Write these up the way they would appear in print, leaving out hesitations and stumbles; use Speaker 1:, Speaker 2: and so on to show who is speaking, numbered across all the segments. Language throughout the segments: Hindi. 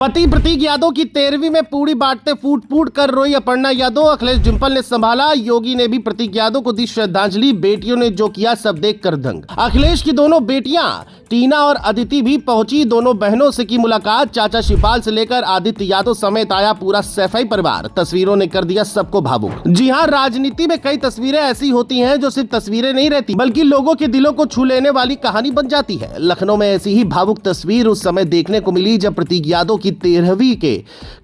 Speaker 1: पति प्रतीक यादव की 13वीं में पूरी बांटते फूट फूट कर रोई अपर्णा यादव। अखिलेश डिंपल ने संभाला, योगी ने भी प्रतीक यादव को दी श्रद्धांजलि। बेटियों ने जो किया सब देखकर दंग। अखिलेश की दोनों बेटियां टीना और अदिति भी पहुंची। दोनों बहनों से की मुलाकात। चाचा शिवपाल से लेकर आदित्य यादव समेत आया पूरा सैफई परिवार। तस्वीरों ने कर दिया सबको भावुक। जी हां, राजनीति में कई तस्वीरें ऐसी होती हैं जो सिर्फ तस्वीरें नहीं रहती बल्कि लोगों के दिलों को छू लेने वाली कहानी बन जाती है। लखनऊ में ऐसी ही भावुक तस्वीर उस समय देखने को मिली जब प्रतीक यादव की 13वीं के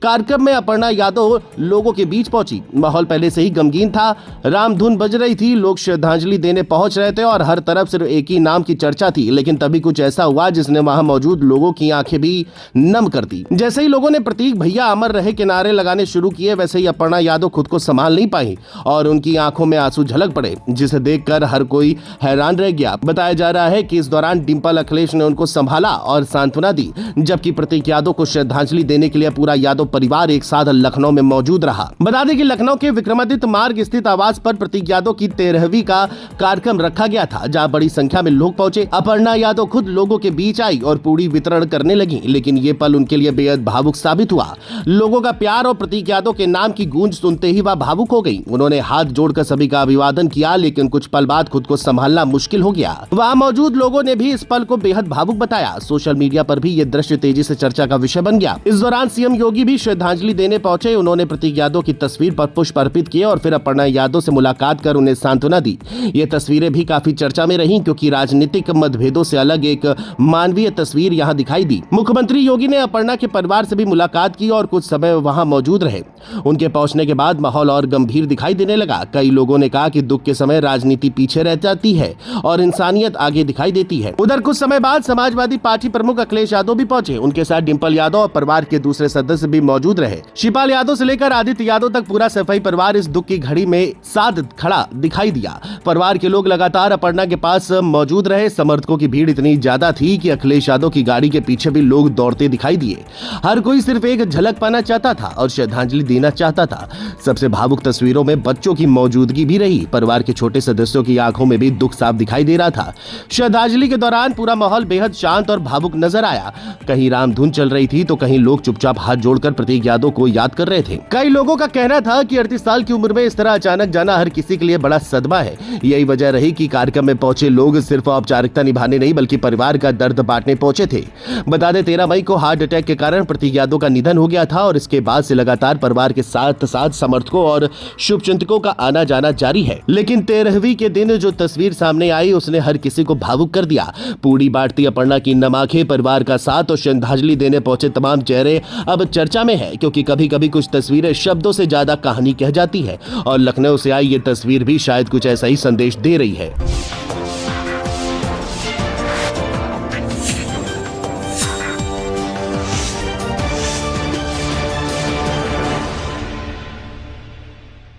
Speaker 1: कार्यक्रम में अपर्णा यादव लोगों के बीच पहुंची। माहौल पहले से ही गमगीन था। रामधुन बज रही थी, लोग श्रद्धांजलि देने पहुंच रहे थे और हर तरफ सिर्फ एक ही नाम की चर्चा थी। लेकिन तभी कुछ ऐसा हुआ जिसने वहां मौजूद लोगों की आंखें भी नम कर दी। जैसे ही लोगों ने प्रतीक भैया अमर रहे के नारे लगाने शुरू किए, वैसे ही अपर्णा यादव खुद को संभाल नहीं पाई और उनकी आंखों में आंसू झलक पड़े, जिसे देखकर हर कोई हैरान रह गया। बताया जा रहा है कि इस दौरान डिंपल अखिलेश ने उनको संभाला और सांत्वना दी, जबकि प्रतीक यादव को श्रद्धांजलि देने के लिए पूरा यादव परिवार एक साथ लखनऊ में मौजूद रहा। बता दें कि लखनऊ के विक्रमादित्य मार्ग स्थित आवास पर प्रतीक यादव की 13वीं का कार्यक्रम रखा गया था, जहां बड़ी संख्या में लोग पहुंचे। अपर्णा यादव खुद लोगों के बीच आई और पूरी वितरण करने लगी, लेकिन ये पल उनके लिए बेहद भावुक साबित हुआ। लोगों का प्यार और प्रतीक यादव के नाम की गूंज सुनते ही वह भावुक हो गई। उन्होंने हाथ जोड़कर सभी का अभिवादन किया, लेकिन कुछ पल बाद खुद को संभालना मुश्किल हो गया। वहां मौजूद लोगों ने भी इस पल को बेहद भावुक बताया। सोशल मीडिया पर भी ये दृश्य तेजी से चर्चा का विषय बन गया। इस दौरान सीएम योगी भी श्रद्धांजलि देने पहुंचे। उन्होंने प्रतीक यादव की तस्वीर पर पुष्प अर्पित किए और फिर अपर्णा यादव से मुलाकात कर उन्हें सांत्वना दी। ये तस्वीरें भी काफी चर्चा में रहीं, क्योंकि राजनीतिक मतभेदों से अलग एक मानवीय तस्वीर यहाँ दिखाई दी। मुख्यमंत्री योगी ने अपर्णा के परिवार से भी मुलाकात की और कुछ समय वहाँ मौजूद रहे। उनके पहुंचने के बाद माहौल और गंभीर दिखाई देने लगा। कई लोगों ने कहा कि दुख के समय राजनीति पीछे रह जाती है और इंसानियत आगे दिखाई देती है। उधर कुछ समय बाद समाजवादी पार्टी प्रमुख अखिलेश यादव भी पहुंचे। उनके साथ डिंपल यादव और परिवार के दूसरे सदस्य भी मौजूद रहे। शिवपाल यादव से लेकर आदित्य यादव तक पूरा सैफई परिवार इस दुख की घड़ी में साथ खड़ा दिखाई दिया। परिवार के लोग लगातार अपर्णा के पास मौजूद रहे। समर्थकों की भीड़ इतनी ज्यादा थी कि अखिलेश यादव की गाड़ी के पीछे भी लोग दौड़ते दिखाई दिए। हर कोई सिर्फ एक झलक पाना चाहता था और श्रद्धांजलि देना चाहता था। सबसे भावुक तस्वीरों में बच्चों की मौजूदगी भी रही। परिवार के छोटे सदस्यों की आंखों में भी दुख साफ दिखाई दे रहा था। श्रद्धांजलि के दौरान पूरा माहौल बेहद शांत और भावुक नजर आया। कहीं रामधुन चल रही थी तो कहीं लोग चुपचाप हाथ जोड़कर प्रतीक यादव को याद कर रहे थे। कई लोगों का कहना था कि 38 साल की उम्र में इस तरह अचानक जाना हर किसी के लिए बड़ा सदमा है। यही वजह रही कि कार्यक्रम में पहुंचे लोग सिर्फ औपचारिकता निभाने नहीं बल्कि परिवार का दर्द बांटने पहुंचे थे। बता दें 13 मई को हार्ट अटैक के कारण प्रतीक यादव का निधन हो गया था और इसके बाद से लगातार परिवार के साथ साथ समर्थकों और शुभचिंतकों का आना जाना जारी है। लेकिन 13वीं के दिन जो तस्वीर सामने आई उसने हर किसी को भावुक कर दिया। पूरी बांटती अपर्णा की नम आंखें, परिवार का साथ और श्रद्धांजलि देने पहुंचे तमाम चेहरे अब चर्चा में है, क्योंकि कभी कभी कुछ तस्वीरें शब्दों से ज्यादा कहानी कह जाती है और लखनऊ से आई ये तस्वीर भी शायद कुछ ऐसा ही संदेश दे रही है।